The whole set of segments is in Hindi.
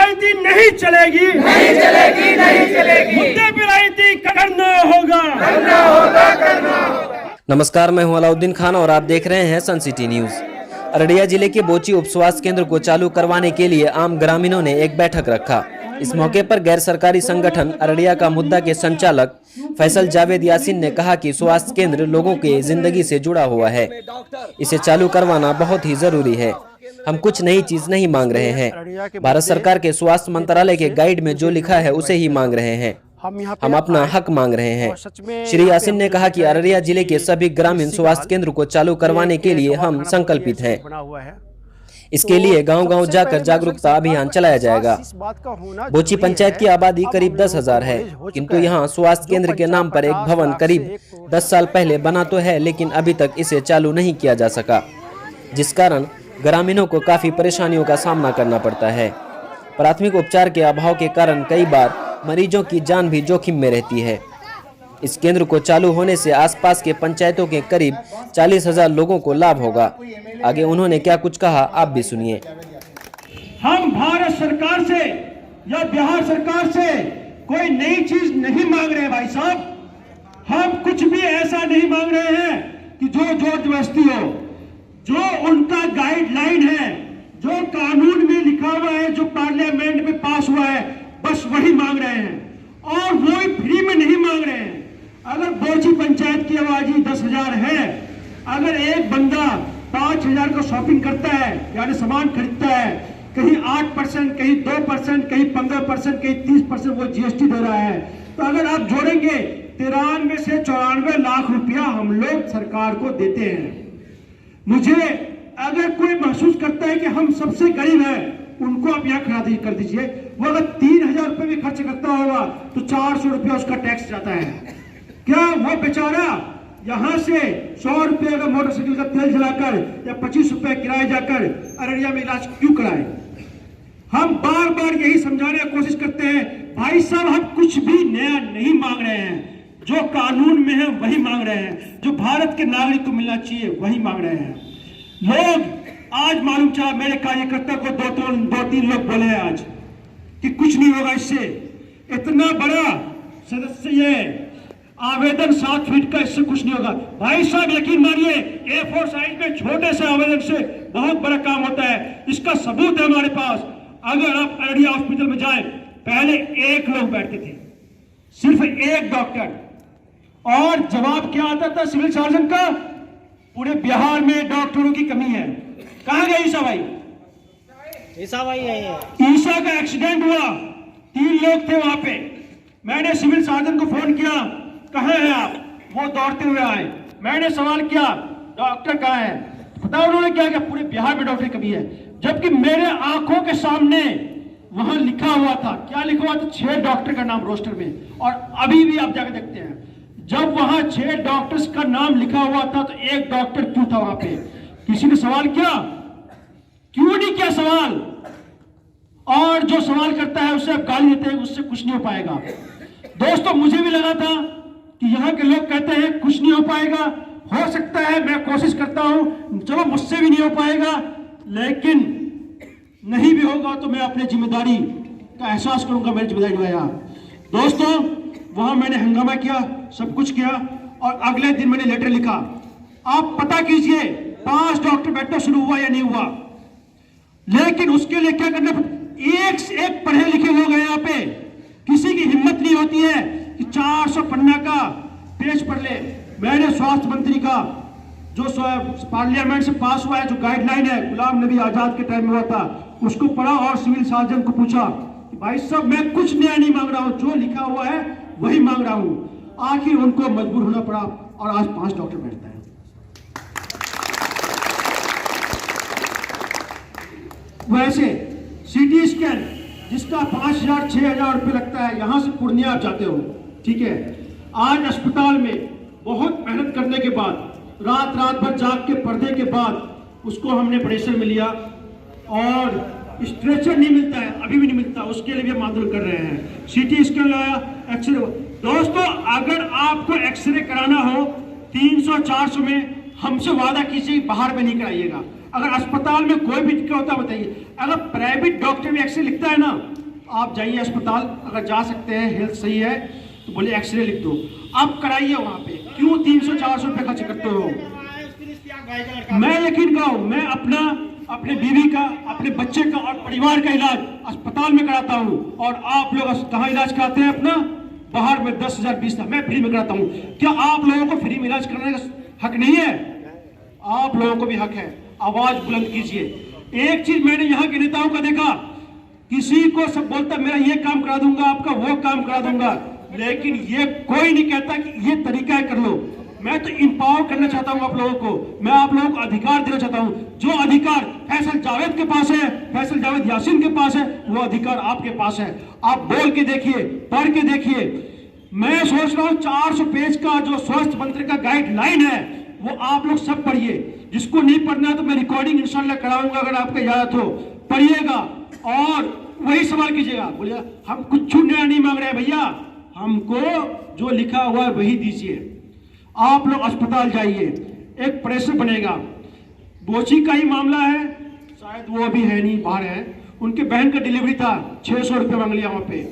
राजनीति नहीं चलेगी, नहीं चलेगी, नहीं चलेगी। मुद्दे पे राजनीति करना होगा, करना होगा, करना होगा। नमस्कार, मैं हूं अलाउद्दीन खान और आप देख रहे हैं सन सिटी न्यूज। अररिया जिले के बोची उप स्वास्थ्य केंद्र को चालू करवाने के लिए आम ग्रामीणों ने एक बैठक रखा। इस मौके पर गैर सरकारी संगठन अररिया का मुद्दा के संचालक फैसल जावेद यासीन ने कहा कि स्वास्थ्य केंद्र लोगों के जिंदगी से जुड़ा हुआ है, इसे चालू करवाना बहुत ही जरूरी है। हम कुछ नई चीज नहीं मांग रहे हैं, भारत सरकार के स्वास्थ्य मंत्रालय के गाइड में जो लिखा है उसे ही मांग रहे हैं। हम अपना हक मांग रहे हैं। श्री यासीन ने कहा कि अररिया जिले के सभी ग्रामीण स्वास्थ्य केंद्र को चालू करवाने के लिए हम संकल्पित हैं। इसके लिए गांव-गांव जाकर जागरूकता अभियान चलाया जाएगा। बोची पंचायत की आबादी करीब 10,000 है, किंतु यहाँ स्वास्थ्य केंद्र के नाम पर एक भवन करीब 10 साल पहले बना तो है, लेकिन अभी तक इसे चालू नहीं किया जा सका, जिस कारण ग्रामीणों को काफी परेशानियों का सामना करना पड़ता है। प्राथमिक उपचार के अभाव के कारण कई बार मरीजों की जान भी जोखिम में रहती है। इस केंद्र को चालू होने से आसपास के पंचायतों के करीब 40,000 लोगों को लाभ होगा। आगे उन्होंने क्या कुछ कहा, आप भी सुनिए। हम भारत सरकार से या बिहार सरकार से कोई नई चीज नहीं मांग रहे भाई साहब। हम कुछ भी ऐसा नहीं मांग रहे हैं कि जो जबरदस्ती हो। जो उनका गाइडलाइन है, जो कानून में लिखा हुआ है, जो पार्लियामेंट में पास हुआ है, बस वही मांग रहे हैं, और वो फ्री में नहीं मांग रहे हैं। अगर बोची पंचायत की आबादी 10,000 है, अगर एक बंदा 5,000 का शॉपिंग करता है, यानी सामान खरीदता है, कहीं 8%, कहीं 2%, कहीं 15%, कहीं 30% वो जीएसटी दे रहा है, तो अगर आप जोड़ेंगे 93 से 94 लाख रुपया हम लोग सरकार को देते हैं। मुझे अगर कोई महसूस करता है कि हम सबसे गरीब हैं, उनको आप यहाँ खड़ा कर दीजिए। वो अगर 3,000 रुपए भी खर्च करता होगा तो 400 रुपया उसका टैक्स जाता है। क्या वो बेचारा यहाँ से 100 रुपये का मोटरसाइकिल का तेल जलाकर या 25 रुपये किराए जाकर अररिया में इलाज क्यों कराए? हम बार बार यही समझाने की कोशिश करते हैं, भाई साहब हम कुछ भी नया नहीं मांग रहे हैं। जो कानून में है वही मांग रहे हैं, जो भारत के नागरिक को मिलना चाहिए वही मांग रहे हैं। लोग आज मालूम चला, मेरे कार्यकर्ता को दो तीन लोग बोले आज कि कुछ नहीं होगा इससे। इतना बड़ा सदस्य ये आवेदन 7 फीट का, इससे कुछ नहीं होगा। भाई साहब यकीन मानिए, A4 साइज में छोटे से आवेदन से बहुत बड़ा काम होता है। इसका सबूत है हमारे पास। अगर आप अररिया हॉस्पिटल में जाए, पहले 1 लोग बैठते थे, सिर्फ 1 डॉक्टर, और जवाब क्या आता था सिविल सर्जन का? पूरे बिहार में डॉक्टरों की कमी है। कहां गए ईसा भाई? ईसा भाई है। ईसा का एक्सीडेंट हुआ, 3 लोग थे वहां पे। मैंने सिविल सर्जन को फोन किया, कहां है आप? वो दौड़ते हुए आए। मैंने सवाल किया, डॉक्टर कहां है? पता उन्होंने क्या किया? पूरे बिहार में डॉक्टर की कमी है। जबकि मेरे आंखों के सामने वहां लिखा हुआ था, क्या लिखा हुआ था? 6 डॉक्टर का नाम रोस्टर में। और अभी भी आप जाकर देखते हैं, जब वहां 6 डॉक्टर्स का नाम लिखा हुआ था तो 1 डॉक्टर क्यों था वहां पे? किसी ने सवाल किया? क्यों नहीं किया सवाल? और जो सवाल करता है उसे आप गाली देते हैं, उससे कुछ नहीं हो पाएगा। दोस्तों, मुझे भी लगा था कि यहाँ के लोग कहते हैं कुछ नहीं हो पाएगा, हो सकता है, मैं कोशिश करता हूं, चलो मुझसे भी नहीं हो पाएगा, लेकिन नहीं भी होगा तो मैं अपनी जिम्मेदारी का एहसास करूंगा, मेरी जिम्मेदारी निभाया। दोस्तों, वहां मैंने हंगामा किया, सब कुछ किया, और अगले दिन मैंने लेटर लिखा। आप पता कीजिए 5 डॉक्टर बैठना शुरू हुआ या नहीं हुआ, लेकिन उसके लिए क्या करना? एक से एक पढ़े लिखे लोग हैं यहाँ पे। किसी की हिम्मत नहीं होती है कि 400 पन्ना का पेज पढ़ ले। मैंने स्वास्थ्य मंत्री का जो पार्लियामेंट से पास हुआ है, जो गाइडलाइन है, गुलाम नबी आजाद के टाइम में हुआ था, उसको पढ़ा और सिविल सर्जन को पूछा कि भाई साहब मैं कुछ नया नहीं मांग रहा हूं, जो लिखा हुआ है वही मांग रहा हूं। आखिर उनको मजबूर होना पड़ा और आज 5 डॉक्टर बैठते हैं। वैसे सीटी स्कैन जिसका 5,000 6,000 रुपये लगता है, यहां से पूर्णिया आप जाते हो, ठीक है, आज अस्पताल में बहुत मेहनत करने के बाद, रात भर जाग के पर्दे के बाद उसको हमने प्रेशर में लिया, और स्ट्रेचर नहीं मिलता है, अभी भी नहीं मिलता, उसके लिए भी हम आंदोलन कर रहे हैं। सीटी स्कैन लाया, एक्सरे। दोस्तों, अगर आपको एक्सरे कराना हो 300-400 में, हमसे वादा कीजिए बाहर में नहीं कराइएगा। अगर अस्पताल में कोई भी दिक्कत होता है बताइए। अगर प्राइवेट डॉक्टर भी एक्सरे लिखता है ना, आप जाइए अस्पताल, अगर जा सकते हैं, हेल्थ सही है तो बोले एक्सरे लिख दो, आप कराइए वहां पे। क्यों 300-400 रुपये खर्च करते हो? मैं यकीन करो, मैं अपने बीवी का, अपने बच्चे का और परिवार का इलाज अस्पताल में कराता हूँ। और आप लोग कहाँ इलाज कराते हैं अपना? बाहर में 10,000 20,000 मैं फ्री में कराता हूँ। क्या आप लोगों को फ्री में इलाज कराने का हक नहीं है? आप लोगों को भी हक है। आवाज बुलंद कीजिए। एक चीज मैंने यहाँ के नेताओं का देखा, किसी को सब बोलता मेरा ये काम करा दूंगा, आपका वो काम करा दूंगा, लेकिन ये कोई नहीं कहता कि ये तरीका है कर लो। मैं तो इंपावर करना चाहता हूं आप लोगों को, मैं आप लोगों को अधिकार देना चाहता हूं। जो अधिकार फैसल जावेद के पास है, फैसल जावेद यासीन के पास है, वो अधिकार आपके पास है। आप बोल के देखिए, पढ़ के देखिए। मैं सोच रहा हूं 400 पेज का जो स्वास्थ्य मंत्री का गाइडलाइन है वो आप लोग सब पढ़िए। जिसको नहीं पढ़ना तो मैं रिकॉर्डिंग इंशाल्लाह कराऊंगा, अगर आपको याद हो पढ़िएगा और वही सवाल कीजिएगा। बोलिए हम कुछ नया नहीं मांग रहे हैं भैया, हमको जो लिखा हुआ है वही दीजिए। आप लोग अस्पताल जाइए, एक प्रेशर बनेगा। बोची का ही मामला है, शायद वो अभी है नहीं, बाहर है। उनके बहन का डिलीवरी था, 600 रुपये मांग लिया वहां पे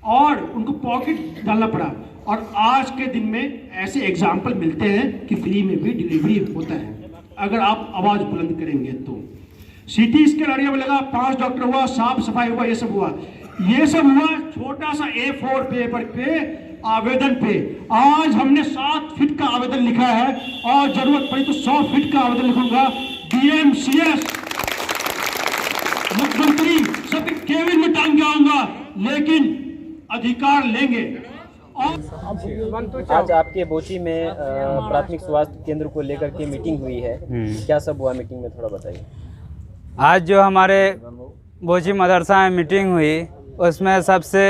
और उनको पॉकेट डालना पड़ा। और आज के दिन में ऐसे एग्जाम्पल मिलते हैं कि फ्री में भी डिलीवरी होता है, अगर आप आवाज बुलंद करेंगे तो। सिटी स्कैन अड़िया में लगा, 5 डॉक्टर हुआ, साफ सफाई हुआ, ये सब हुआ छोटा सा A4 पेपर पे आवेदन पे। आज हमने 7 फीट का आवेदन लिखा है और जरूरत पड़ी तो 100 फीट का आवेदन लिखूंगा। DM CS मुख्यमंत्री सबके केबिन में टांग के आऊंगा, लेकिन अधिकार लेंगे। आज आपके बोची में प्राथमिक स्वास्थ्य केंद्र को लेकर के मीटिंग हुई है, क्या सब हुआ मीटिंग में, थोड़ा बताइए। आज जो हमारे बोची मदरसा में मीटिंग हुई, उसमें सबसे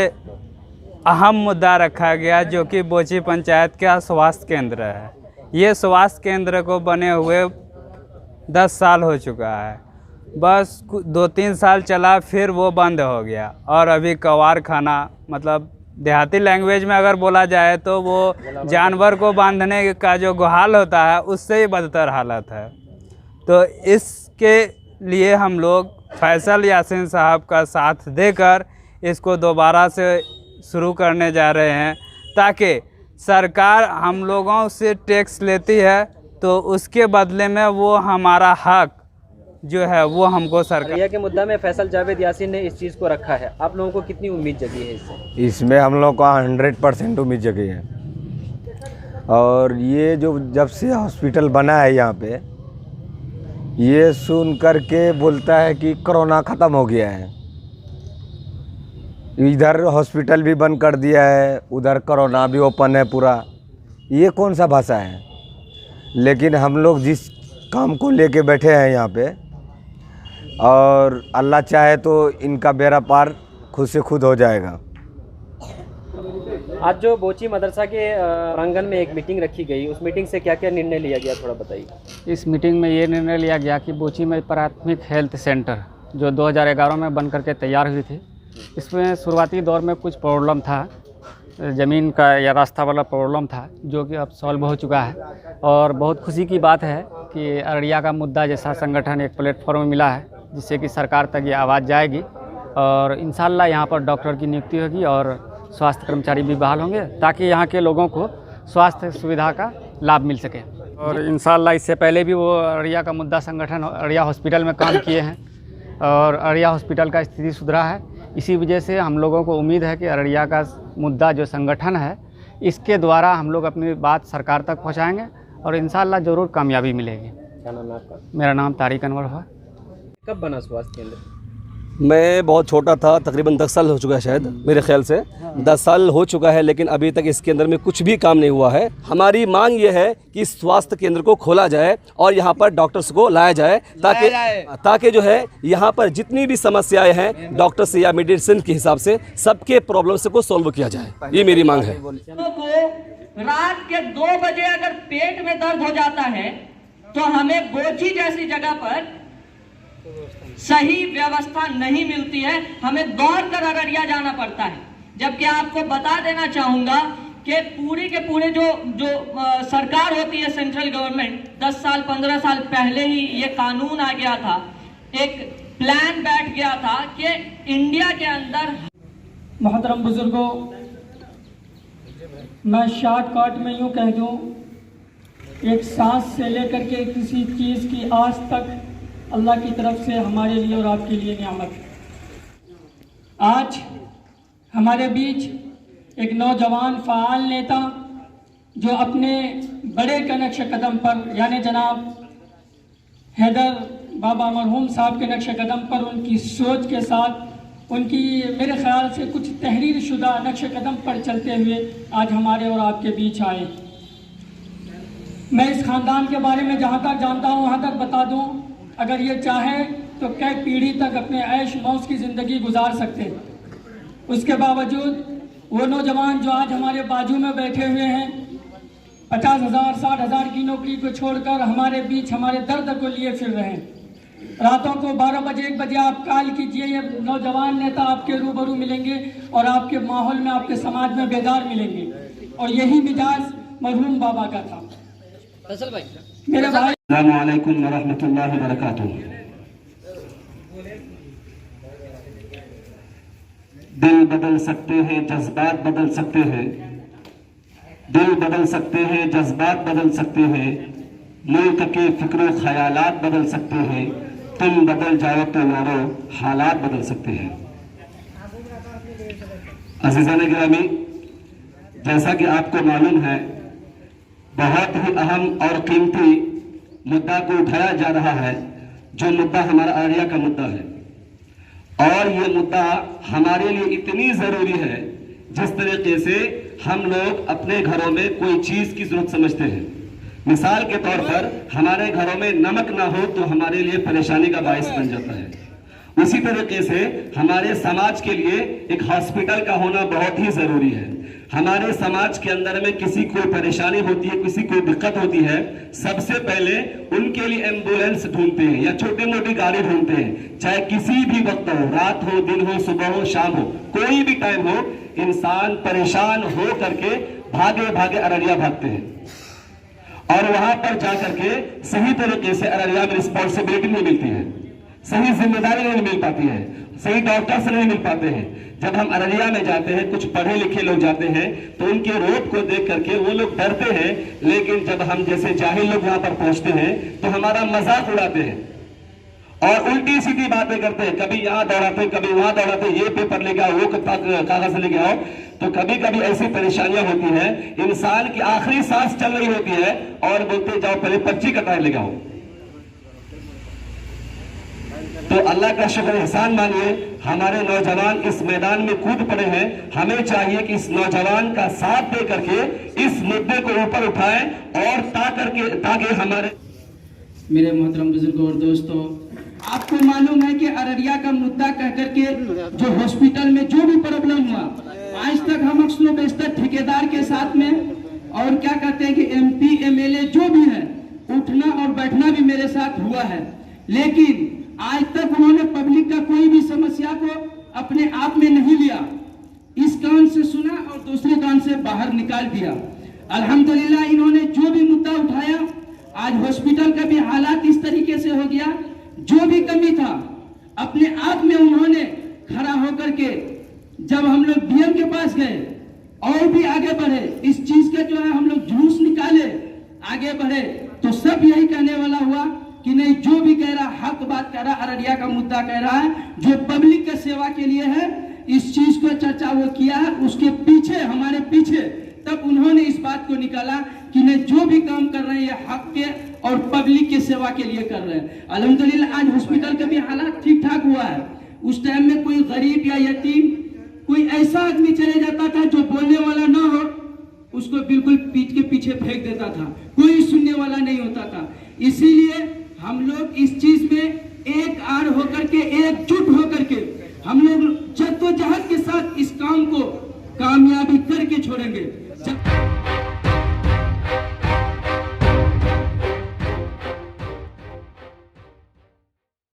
अहम मुद्दा रखा गया जो कि बोची पंचायत का स्वास्थ्य केंद्र है। ये स्वास्थ्य केंद्र को बने हुए 10 साल हो चुका है, बस 2-3 साल चला, फिर वो बंद हो गया। और अभी कवार खाना, मतलब देहाती लैंग्वेज में अगर बोला जाए तो वो जानवर को बांधने का जो गुहाल होता है उससे ही बदतर हालत है। तो इसके लिए हम लोग फैसल यासीन साहब का साथ देकर इसको दोबारा से शुरू करने जा रहे हैं, ताकि सरकार हम लोगों से टैक्स लेती है तो उसके बदले में वो हमारा हक जो है वो हमको सरकार के मुद्दा में फैसल जावेद यासीन ने इस चीज़ को रखा है। आप लोगों को कितनी उम्मीद जगी है इससे? इसमें हम लोग का 100% उम्मीद जगी है। और ये जो जब से हॉस्पिटल बना है यहाँ पे, ये सुन करके बोलता है कि कोरोना ख़त्म हो गया है। इधर हॉस्पिटल भी बंद कर दिया है, उधर कोरोना भी ओपन है पूरा। ये कौन सा भाषा है? लेकिन हम लोग जिस काम को लेके बैठे हैं यहाँ पे, और अल्लाह चाहे तो इनका बेड़ा पार खुद से खुद हो जाएगा। आज जो बोची मदरसा के प्रांगण में एक मीटिंग रखी गई, उस मीटिंग से क्या क्या निर्णय लिया गया, थोड़ा बताइए। इस मीटिंग में ये निर्णय लिया गया कि बोची में प्राथमिक हेल्थ सेंटर जो 2011 में बन करके तैयार हुई थी, इसमें शुरुआती दौर में कुछ प्रॉब्लम था, ज़मीन का या रास्ता वाला प्रॉब्लम था, जो कि अब सॉल्व हो चुका है। और बहुत खुशी की बात है कि अररिया का मुद्दा जैसा संगठन एक प्लेटफॉर्म मिला है, जिससे कि सरकार तक ये आवाज़ जाएगी और इंशाल्लाह यहाँ पर डॉक्टर की नियुक्ति होगी और स्वास्थ्य कर्मचारी भी बहाल होंगे, ताकि यहाँ के लोगों को स्वास्थ्य सुविधा का लाभ मिल सके। और इंशाल्लाह इससे पहले भी वो अररिया का मुद्दा संगठन अररिया हॉस्पिटल में काम किए हैं और अररिया हॉस्पिटल का स्थिति सुधरा है। इसी वजह से हम लोगों को उम्मीद है कि अररिया का मुद्दा जो संगठन है, इसके द्वारा हम लोग अपनी बात सरकार तक पहुँचाएँगे और इंशाल्लाह ज़रूर कामयाबी मिलेगी। क्या नाम है आपका? मेरा नाम तारिक अनवर है। कब बना स्वास्थ्य केंद्र? मैं बहुत छोटा था, तकरीबन 10 साल हो चुका है, शायद मेरे ख्याल से 10 साल हो चुका है, लेकिन अभी तक इसके अंदर में कुछ भी काम नहीं हुआ है। हमारी मांग ये है कि स्वास्थ्य केंद्र को खोला जाए और यहाँ पर डॉक्टर्स को लाया जाए, ताकि जो है यहाँ पर जितनी भी समस्याएं हैं डॉक्टर्स या मेडिसिन के हिसाब से सबके प्रॉब्लम्स को सॉल्व किया जाए। ये मेरी मांग है। रात के 2 बजे अगर पेट में दर्द हो जाता है तो हमें बोची जैसी जगह पर सही व्यवस्था नहीं मिलती है, हमें दौड़ कर अररिया जाना पड़ता है। जबकि आपको बता देना चाहूंगा कि पूरी के पूरे जो सरकार होती है, सेंट्रल गवर्नमेंट, 10 साल 15 साल पहले ही ये कानून आ गया था। एक प्लान बैठ गया था कि इंडिया के अंदर। मोहतरम बुजुर्गों, मैं शॉर्टकट में यूँ कह दूँ, एक सांस से लेकर के किसी चीज़ की आज तक अल्लाह की तरफ से हमारे लिए और आपके लिए नियामत है। आज हमारे बीच एक नौजवान फ़ाल नेता जो अपने बड़े का नक्श कदम पर, यानी जनाब हैदर बाबा मरहूम साहब के नक्श कदम पर, उनकी सोच के साथ, उनकी मेरे ख्याल से कुछ तहरीर शुदा नक्श कदम पर चलते हुए आज हमारे और आपके बीच आए। मैं इस ख़ानदान के बारे में जहाँ तक जानता हूँ वहाँ तक बता दूँ, अगर ये चाहे तो कई पीढ़ी तक अपने ऐश मौज की ज़िंदगी गुजार सकते हैं। उसके बावजूद वो नौजवान जो आज हमारे बाजू में बैठे हुए हैं, 50,000 60,000 की नौकरी को छोड़कर हमारे बीच हमारे दर्द को लिए फिर रहे हैं। रातों को 12 बजे 1 बजे आप कॉल कीजिए, ये नौजवान नेता आपके रूबरू मिलेंगे और आपके माहौल में, आपके समाज में बेदार मिलेंगे। और यही मिजाज मरहूम बाबा का था। मेरे भाई, अस्सलामु अलैकुम व रहमतुल्लाहि व बरकातुहू। दिल बदल सकते हैं, जज्बात बदल सकते हैं, दिल बदल सकते हैं, जज्बात बदल सकते हैं, मुल्क के फिक्र ख्यालात बदल सकते हैं, तुम बदल जाओ तो यारो हालात बदल सकते हैं। अज़ीज़ान गिरामी, जैसा कि आपको मालूम है, बहुत ही अहम और कीमती मुद्दा को उठाया जा रहा है, जो मुद्दा हमारा अररिया का मुद्दा है। और ये मुद्दा हमारे लिए इतनी ज़रूरी है जिस तरीके से हम लोग अपने घरों में कोई चीज़ की ज़रूरत समझते हैं। मिसाल के तौर पर हमारे घरों में नमक ना हो तो हमारे लिए परेशानी का बायस बन जाता है। उसी तरीके से हमारे समाज के लिए एक हॉस्पिटल का होना बहुत ही ज़रूरी है। हमारे समाज के अंदर में किसी को परेशानी होती है, किसी को दिक्कत होती है, सबसे पहले उनके लिए एम्बुलेंस ढूंढते हैं या छोटी मोटी गाड़ी ढूंढते हैं। चाहे किसी भी वक्त हो, रात हो, दिन हो, सुबह हो, शाम हो, कोई भी टाइम हो, इंसान परेशान हो करके भागे भागे अररिया भागते हैं। और वहां पर जाकर के सही तरीके से अररिया में रिस्पॉन्सिबिलिटी नहीं मिलती है, सही जिम्मेदारी नहीं मिल पाती है, सही डॉक्टर से नहीं मिल पाते हैं। जब हम अररिया में जाते हैं, कुछ पढ़े लिखे लोग जाते हैं तो उनके रोप को देख करके वो लोग डरते हैं, लेकिन जब हम जैसे जाहिल लोग वहां पर पहुंचते हैं तो हमारा मजाक उड़ाते हैं और उल्टी सीधी बातें करते हैं। कभी यहाँ दौड़ाते, कभी वहां दौड़ाते, ये पेपर लेके आओ, वो कागज लेके आओ। तो कभी कभी ऐसी परेशानियां होती हैं, इंसान की आखिरी सांस चल रही होती है और बोलते जाओ पहले पर्ची कटाए लेके आओ। तो अल्लाह का शुक्र एहसान मानिए, हमारे नौजवान इस मैदान में कूद पड़े हैं। हमें चाहिए कि इस नौजवान का साथ दे करके इस मुद्दे को ऊपर उठाएं और ताकि हमारे मेरे मोहतरम बुजुर्गों और दोस्तों, आपको मालूम है कि अररिया का मुद्दा कह करके जो हॉस्पिटल में जो भी प्रॉब्लम हुआ, आज तक हम अक्सर बेशतर ठेकेदार के साथ में और क्या कहते हैं कि MP MLA जो भी है, उठना और बैठना भी मेरे साथ हुआ है, लेकिन आज तक उन्होंने पब्लिक का कोई भी समस्या को अपने आप में नहीं लिया। इस कान से सुना और दूसरे कान से बाहर निकाल दिया। अल्हम्दुलिल्लाह इन्होंने जो भी मुद्दा उठाया, आज हॉस्पिटल का भी हालात इस तरीके से हो गया, जो भी कमी था अपने आप में उन्होंने खड़ा होकर के, जब हम लोग DM के पास गए और भी आगे बढ़े, इस चीज का जो है हम लोग जुलूस निकाले, आगे बढ़े, तो सब यही कहने वाला हुआ कि नहीं, जो भी कह रहा हक बात कह रहा, अररिया का मुद्दा कह रहा है, जो पब्लिक के सेवा के लिए है, इस चीज को चर्चा वो किया है। उसके पीछे, हमारे पीछे, तब उन्होंने इस बात को निकाला कि नहीं, जो भी काम कर रहे हैं ये हक के और पब्लिक के सेवा के लिए कर रहे हैं। अल्हम्दुलिल्लाह आज हॉस्पिटल का भी हालात ठीक ठाक हुआ है। उस टाइम में कोई गरीब या यतीम, कोई ऐसा आदमी चले जाता था जो बोलने वाला ना हो, उसको बिल्कुल पीठ के पीछे फेंक देता था, कोई सुनने वाला नहीं होता था। इसीलिए हम लोग इस चीज में एक आड़ होकर के, एकजुट होकर के हम लोग जद्दोजहद के साथ इस काम को कामयाबी करके छोड़ेंगे।